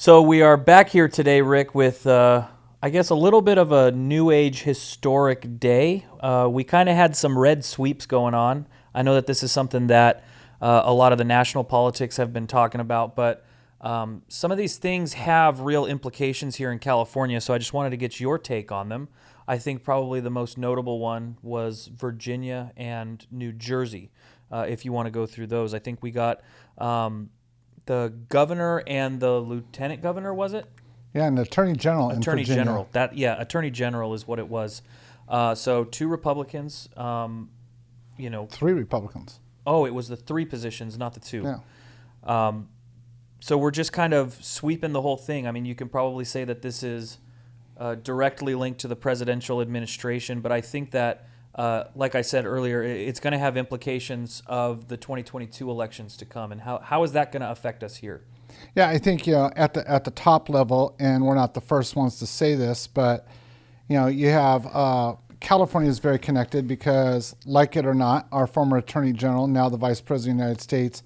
So we are back here today, Rick, with I guess a little bit of a new age historic day. We kind of had some red sweeps going on. I know that this is something that a lot of the national politics have been talking about, but some of these things have real implications here in California, so I just wanted to get your take on them. I think probably the most notable one was Virginia and New Jersey. If you want to go through those, I think we got the governor and the lieutenant governor, was it? Yeah, and the Attorney General in Attorney Virginia. General. Attorney General is what it was. So two Republicans. Three Republicans. Oh, it was the three positions, not the two. Yeah. So we're just kind of sweeping the whole thing. I mean, you can probably say that this is directly linked to the presidential administration, but I think that, like I said earlier, it's going to have implications of the 2022 elections to come. And how is that going to affect us here? Yeah, I think at the top level, and we're not the first ones to say this, but you have California is very connected because, like it or not, our former Attorney General, now the Vice President of the United States,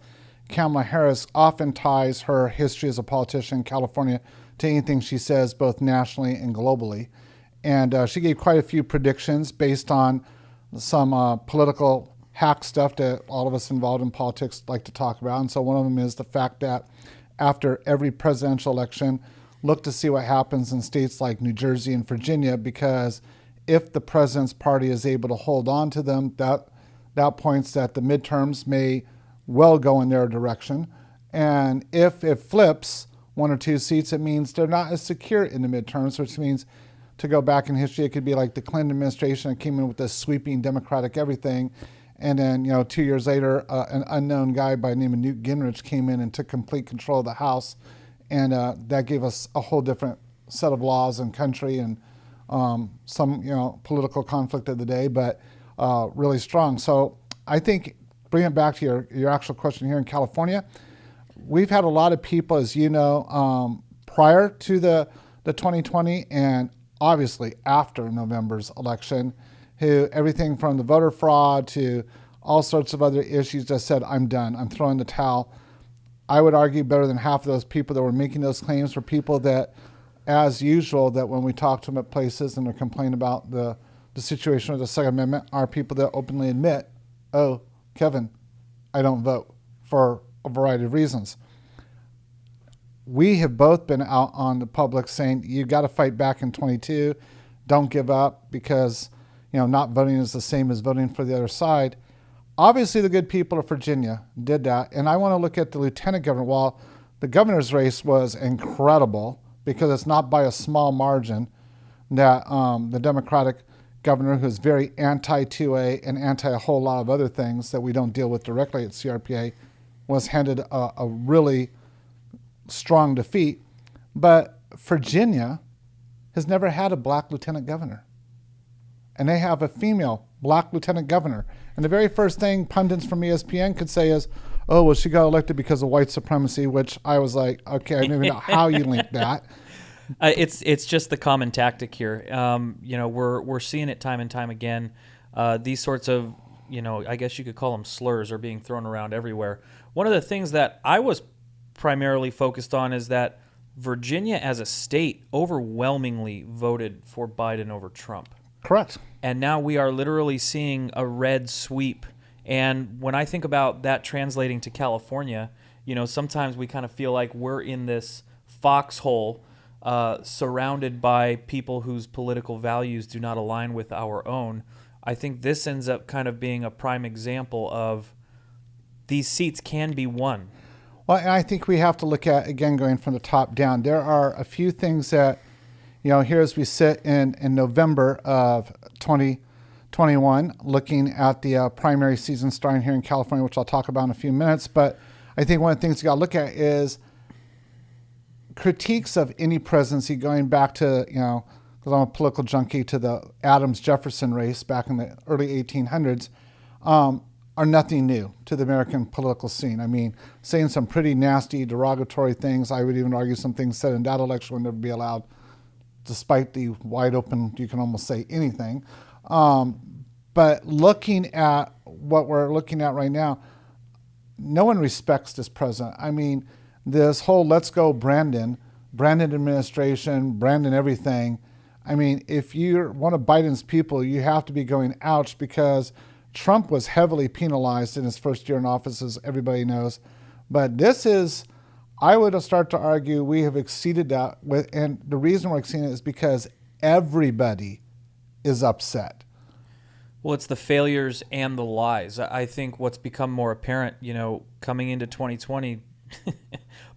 Kamala Harris, often ties her history as a politician in California to anything she says, both nationally and globally. And she gave quite a few predictions based on some political hack stuff that all of us involved in politics like to talk about. And so one of them is the fact that after every presidential election, look to see what happens in states like New Jersey and Virginia, because if the president's party is able to hold on to them, that points that the midterms may well go in their direction. And if it flips one or two seats, it means they're not as secure in the midterms, which means, to go back in history, it could be like the Clinton administration that came in with this sweeping Democratic everything. And then, 2 years later, an unknown guy by the name of Newt Gingrich came in and took complete control of the House. And that gave us a whole different set of laws and country and some, political conflict of the day, but really strong. So I think, bring it back to your actual question here in California, we've had a lot of people, as you know, prior to the 2020 and obviously after November's election, who everything from the voter fraud to all sorts of other issues just said, I'm done, I'm throwing the towel. I would argue better than half of those people that were making those claims were people that, as usual, that when we talk to them at places and they're complaining about the situation with the Second Amendment, are people that openly admit, oh, Kevin, I don't vote for a variety of reasons. We have both been out on the public saying, you got to fight back in 22. Don't give up, because not voting is the same as voting for the other side. Obviously, the good people of Virginia did that. And I want to look at the lieutenant governor. While the governor's race was incredible, because it's not by a small margin, that the Democratic governor, who's very anti-2A and anti a whole lot of other things that we don't deal with directly at CRPA, was handed a really strong defeat. But Virginia has never had a black lieutenant governor. And they have a female black lieutenant governor. And the very first thing pundits from ESPN could say is, oh, well, she got elected because of white supremacy, which I was like, okay, I don't even know how you link that. It's just the common tactic here. We're seeing it time and time again. These sorts of, I guess you could call them slurs, are being thrown around everywhere. One of the things that I was primarily focused on is that Virginia as a state overwhelmingly voted for Biden over Trump. Correct. And now we are literally seeing a red sweep. And when I think about that translating to California, sometimes we kind of feel like we're in this foxhole surrounded by people whose political values do not align with our own. I think this ends up kind of being a prime example of these seats can be won. Well, and I think we have to look at, again, going from the top down, there are a few things that, here as we sit in November of 2021, looking at the primary season starting here in California, which I'll talk about in a few minutes. But I think one of the things you got to look at is critiques of any presidency going back to, because I'm a political junkie, to the Adams-Jefferson race back in the early 1800s, are nothing new to the American political scene. I mean, saying some pretty nasty, derogatory things. I would even argue some things said in that election would never be allowed, despite the wide open, you can almost say anything. But looking at what we're looking at right now, no one respects this president. I mean, this whole let's go Brandon Brandon administration, Brandon everything. I mean, if you're one of Biden's people, you have to be going ouch, because Trump was heavily penalized in his first year in office, as everybody knows. But this is, I would start to argue, we have exceeded that. And the reason we're exceeding it is because everybody is upset. Well, it's the failures and the lies. I think what's become more apparent, coming into 2020,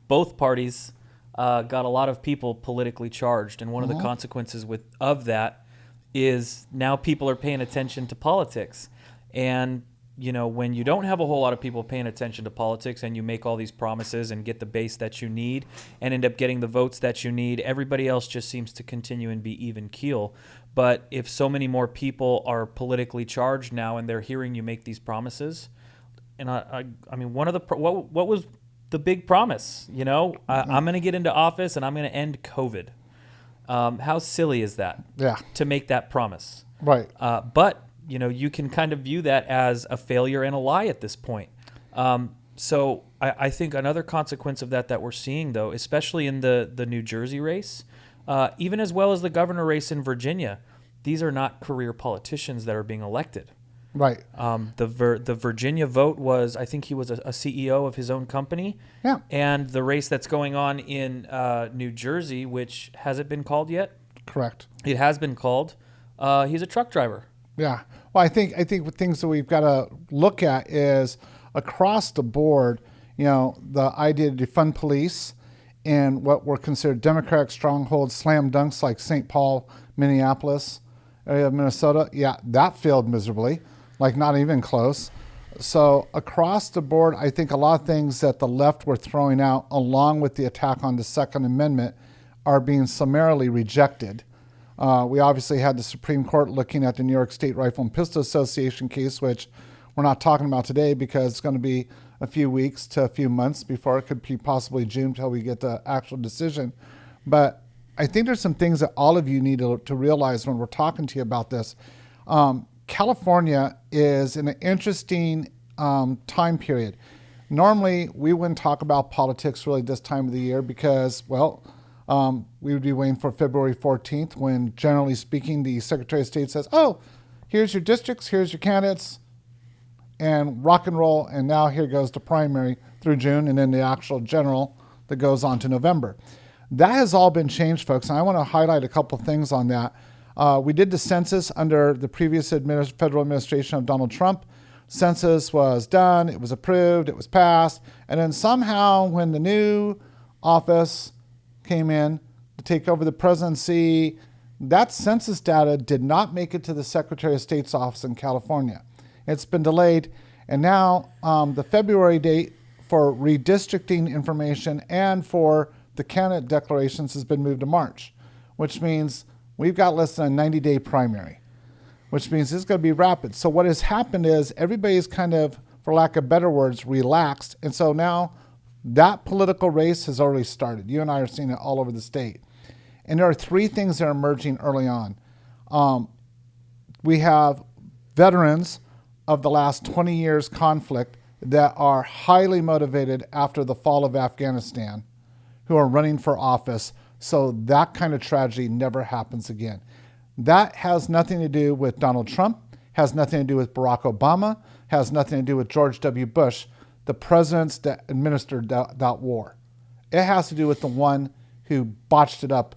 both parties got a lot of people politically charged, and one of the consequences of that is now people are paying attention to politics. And when you don't have a whole lot of people paying attention to politics, and you make all these promises and get the base that you need and end up getting the votes that you need, everybody else just seems to continue and be even keel. But if so many more people are politically charged now and they're hearing you make these promises, and I mean, one of the what was the big promise? I'm going to get into office and I'm going to end COVID. How silly is that? Yeah. To make that promise, Right. but you can kind of view that as a failure and a lie at this point. So I think another consequence of that we're seeing, though, especially in the New Jersey race, even as well as the governor race in Virginia, these are not career politicians that are being elected. Right. The Virginia vote was, I think he was a CEO of his own company. Yeah. And the race that's going on in New Jersey, which hasn't been called yet. Correct. It has been called. He's a truck driver. Yeah. Well, I think the things that we've got to look at is across the board, the idea to defund police in what were considered Democratic strongholds, slam dunks like St. Paul, Minneapolis, area of Minnesota. Yeah, that failed miserably, like not even close. So across the board, I think a lot of things that the left were throwing out, along with the attack on the Second Amendment, are being summarily rejected. We obviously had the Supreme Court looking at the New York State Rifle and Pistol Association case, which we're not talking about today because it's going to be a few weeks to a few months before, it could be possibly June until we get the actual decision. But I think there's some things that all of you need to realize when we're talking to you about this. California is in an interesting time period. Normally, we wouldn't talk about politics really this time of the year because, we would be waiting for February 14th when, generally speaking, the Secretary of State says, oh, here's your districts, here's your candidates, and rock and roll, and now here goes the primary through June, and then the actual general that goes on to November. That has all been changed, folks, and I want to highlight a couple things on that. We did the census under the previous federal administration of Donald Trump. Census was done, it was approved, it was passed, and then somehow when the new office came in to take over the presidency, that census data did not make it to the Secretary of State's office in California. It's been delayed, and now the February date for redistricting information and for the candidate declarations has been moved to March, which means we've got less than a 90-day primary, which means this is going to be rapid. So what has happened is everybody's kind of, for lack of better words, relaxed, and so now that political race has already started. You and I are seeing it all over the state. And there are three things that are emerging early on. We have veterans of the last 20 years conflict that are highly motivated after the fall of Afghanistan, who are running for office, so that kind of tragedy never happens again. That has nothing to do with Donald Trump, has nothing to do with Barack Obama, has nothing to do with George W. Bush, the presidents that administered that war. It has to do with the one who botched it up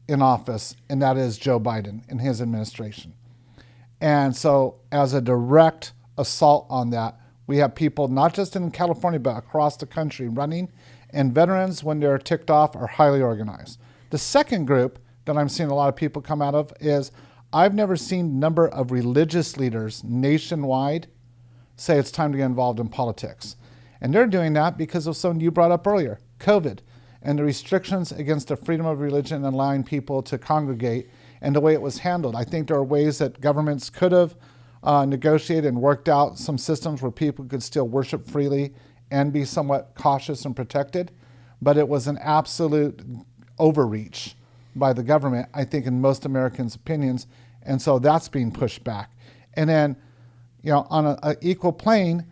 in office, and that is Joe Biden and his administration. And so as a direct assault on that, we have people not just in California, but across the country running, and veterans, when they're ticked off, are highly organized. The second group that I'm seeing a lot of people come out of is, I've never seen a number of religious leaders nationwide say it's time to get involved in politics. And they're doing that because of something you brought up earlier, COVID, and the restrictions against the freedom of religion and allowing people to congregate, and the way it was handled. I think there are ways that governments could have negotiated and worked out some systems where people could still worship freely and be somewhat cautious and protected, but it was an absolute overreach by the government, I think, in most Americans' opinions, and so that's being pushed back. And then, on an equal plane,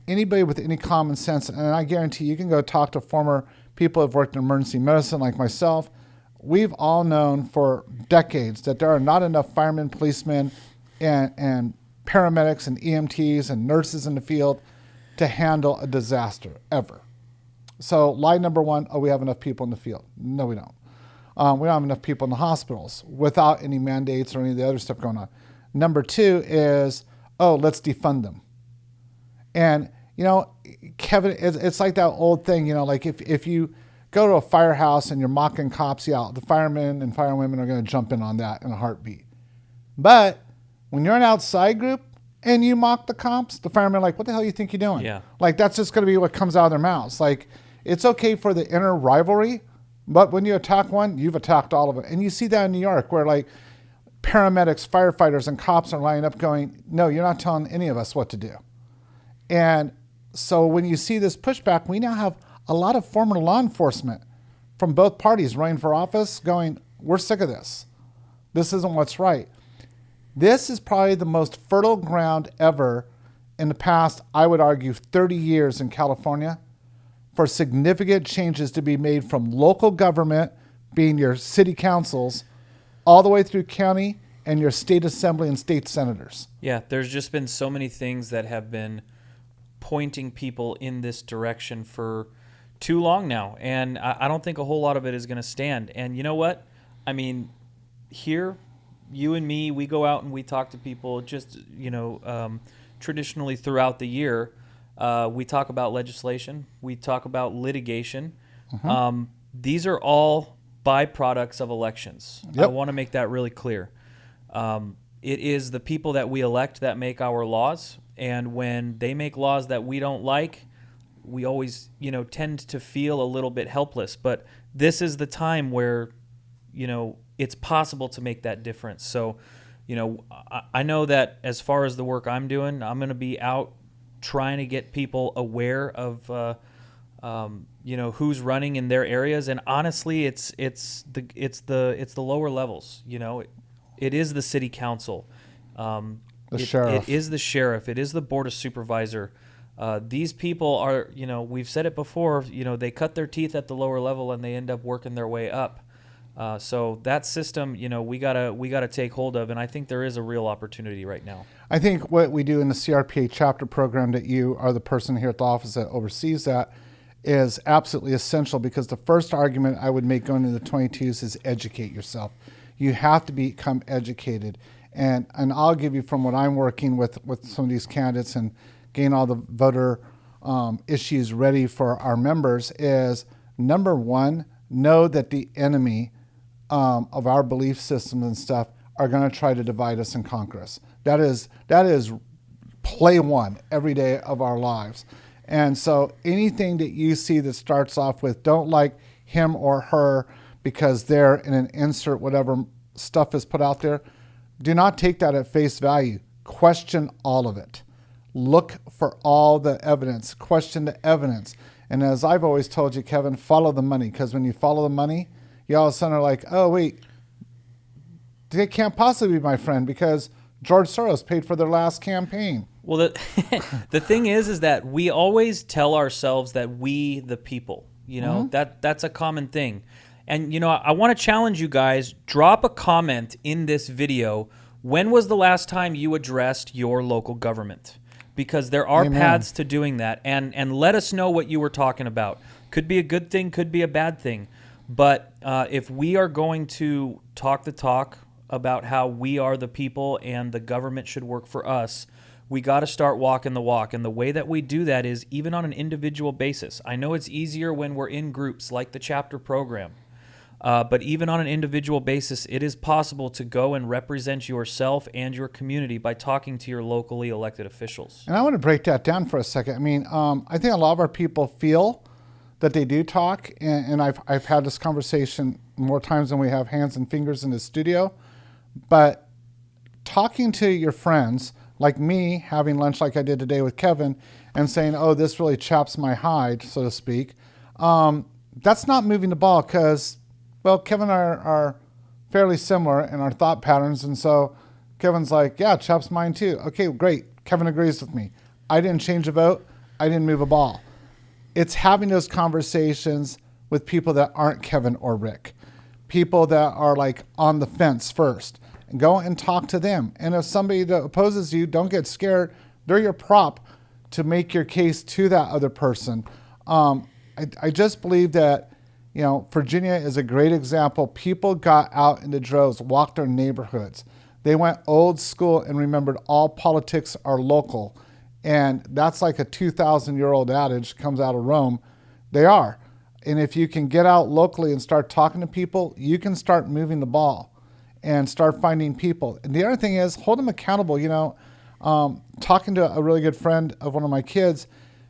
anybody with any common sense, and I guarantee you can go talk to former people who have worked in emergency medicine like myself, we've all known for decades that there are not enough firemen, policemen, and paramedics and EMTs and nurses in the field to handle a disaster ever. So lie number one, we have enough people in the field. No, we don't. We don't have enough people in the hospitals without any mandates or any of the other stuff going on. Number two is, let's defund them. And, Kevin, it's like that old thing, like if you go to a firehouse and you're mocking cops, the firemen and firewomen are going to jump in on that in a heartbeat. But when you're an outside group and you mock the cops, the firemen are like, what the hell do you think you're doing? Yeah. Like, that's just going to be what comes out of their mouths. Like, it's okay for the inner rivalry, but when you attack one, you've attacked all of it. And you see that in New York where, like, paramedics, firefighters, and cops are lining up going, no, you're not telling any of us what to do. And so when you see this pushback, we now have a lot of former law enforcement from both parties running for office going, we're sick of this. This isn't what's right. This is probably the most fertile ground ever in the past, I would argue, 30 years in California for significant changes to be made from local government, being your city councils, all the way through county and your state assembly and state senators. Yeah, there's just been so many things that have been pointing people in this direction for too long now. And I don't think a whole lot of it is going to stand. And you know what? I mean, here, you and me, we go out and we talk to people just, traditionally throughout the year. We talk about legislation. We talk about litigation. These are all byproducts of elections. Yep. I want to make that really clear. It is the people that we elect that make our laws. And when they make laws that we don't like, we always, tend to feel a little bit helpless. But this is the time where, it's possible to make that difference. So, I know that as far as the work I'm doing, I'm going to be out trying to get people aware of, who's running in their areas. And honestly, it's the lower levels. It is the city council. Sheriff. It is the sheriff. It is the board of supervisor. These people are, we've said it before, they cut their teeth at the lower level and they end up working their way up. So that system, we gotta take hold of, and I think there is a real opportunity right now. I think what we do in the CRPA chapter program, that you are the person here at the office that oversees that, is absolutely essential, because the first argument I would make going into the 22s is educate yourself. You have to become educated. And I'll give you from what I'm working with some of these candidates and getting all the voter issues ready for our members is, number one, know that the enemy of our belief systems and stuff are going to try to divide us and conquer us. That is play one every day of our lives. And so anything that you see that starts off with don't like him or her because they're in an insert whatever stuff is put out there, do not take that at face value. Question all of it. Look for all the evidence. Question the evidence. And as I've always told you, Kevin, follow the money. Because when you follow the money, you all of a sudden are like, oh, wait, they can't possibly be my friend because George Soros paid for their last campaign. Well, the thing is that we always tell ourselves that we, the people, that's a common thing. And, I want to challenge you guys, drop a comment in this video. When was the last time you addressed your local government? Because there are paths to doing that. And let us know what you were talking about. Could be a good thing, could be a bad thing. But if we are going to talk the talk about how we are the people and the government should work for us, we got to start walking the walk. And the way that we do that is even on an individual basis. I know it's easier when we're in groups like the chapter program. But even on an individual basis, it is possible to go and represent yourself and your community by talking to your locally elected officials. And I want to break that down for a second. I mean, I think a lot of our people feel that they do talk, and I've had this conversation more times than we have hands and fingers in the studio. But talking to your friends, like me having lunch like I did today with Kevin, and saying, oh, this really chaps my hide, so to speak, that's not moving the ball because, well, Kevin and I are fairly similar in our thought patterns. And so Kevin's like, yeah, chaps mine too. Okay, great. Kevin agrees with me. I didn't change a vote. I didn't move a ball. It's having those conversations with people that aren't Kevin or Rick, people that are like on the fence first, and go and talk to them. And if somebody that opposes you, don't get scared. They're your prop to make your case to that other person. I just believe that, you know, Virginia is a great example. People got out into droves, walked their neighborhoods. They went old school and remembered all politics are local. And that's like a 2,000-year-old adage, comes out of Rome. They are. And if you can get out locally and start talking to people, you can start moving the ball and start finding people. And the other thing is, hold them accountable. You know, talking to a really good friend of one of my kids,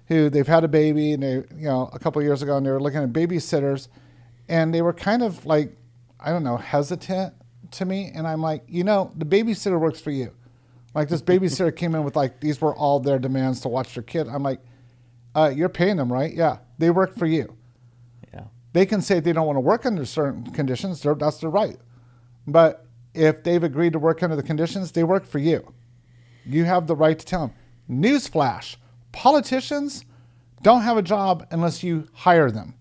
who they've had a baby, and they, you know, a couple of years ago, and they were looking at babysitters, and they were kind of like, I don't know, hesitant to me. And I'm like, you know, the babysitter works for you. Like, this babysitter came in with like, these were all their demands to watch their kid. I'm like, you're paying them, right? Yeah, they work for you. Yeah. They can say they don't want to work under certain conditions. That's their right. But if they've agreed to work under the conditions, they work for you. You have the right to tell them. Newsflash, politicians don't have a job unless you hire them.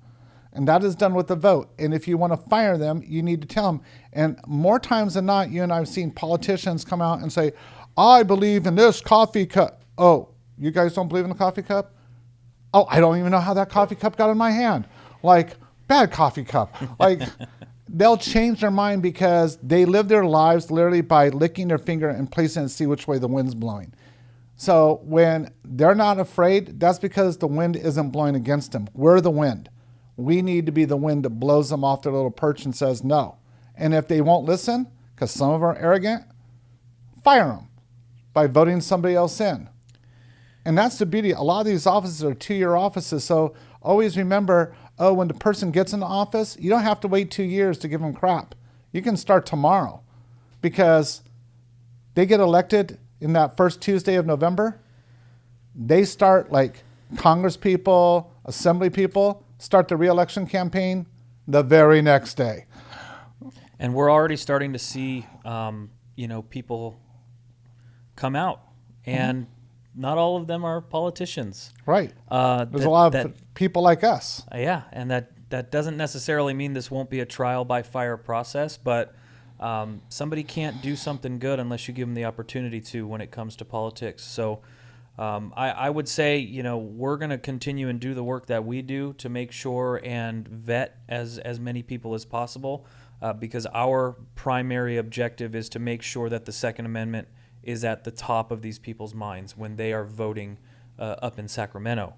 And that is done with the vote. And if you want to fire them, you need to tell them. And more times than not, you and I have seen politicians come out and say, I believe in this coffee cup. Oh, you guys don't believe in the coffee cup? Oh, I don't even know how that coffee cup got in my hand. Like, bad coffee cup. Like, they'll change their mind because they live their lives literally by licking their finger and placing it to see which way the wind's blowing. So when they're not afraid, that's because the wind isn't blowing against them. We're the wind. We need to be the wind that blows them off their little perch and says no. And if they won't listen, because some of them are arrogant, fire them by voting somebody else in. And that's the beauty. A lot of these offices are 2-year offices. So always remember, when the person gets in the office, you don't have to wait 2 years to give them crap. You can start tomorrow, because they get elected in that first Tuesday of November. They start, like, Congress people, assembly people, start the re-election campaign the very next day. And we're already starting to see, people come out, and not all of them are politicians. Right. There's a lot of people like us. Yeah, and that doesn't necessarily mean this won't be a trial by fire process, but somebody can't do something good unless you give them the opportunity to when it comes to politics. So I would say, we're going to continue and do the work that we do to make sure and vet as many people as possible, because our primary objective is to make sure that the Second Amendment is at the top of these people's minds when they are voting up in Sacramento.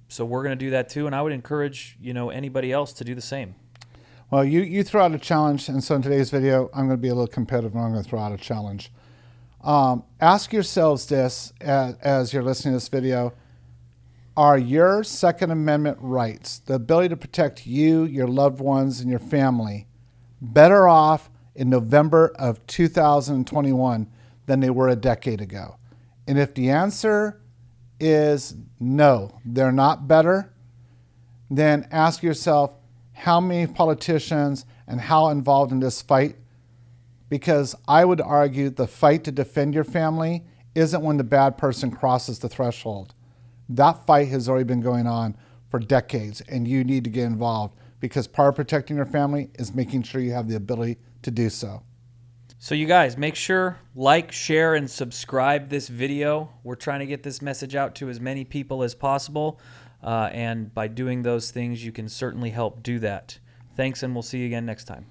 So we're going to do that too, and I would encourage anybody else to do the same. Well, you throw out a challenge, and so in today's video, I'm going to be a little competitive, and I'm going to throw out a challenge. Ask yourselves this as you're listening to this video: are your Second Amendment rights, the ability to protect you, your loved ones, and your family, better off in November of 2021 than they were a decade ago? And if the answer is no, they're not better, then ask yourself, how many politicians and how involved in this fight? Because I would argue the fight to defend your family isn't when the bad person crosses the threshold. That fight has already been going on for decades, and you need to get involved, because part of protecting your family is making sure you have the ability to do so. So you guys, make sure, like, share, and subscribe this video. We're trying to get this message out to as many people as possible. And by doing those things, you can certainly help do that. Thanks, and we'll see you again next time.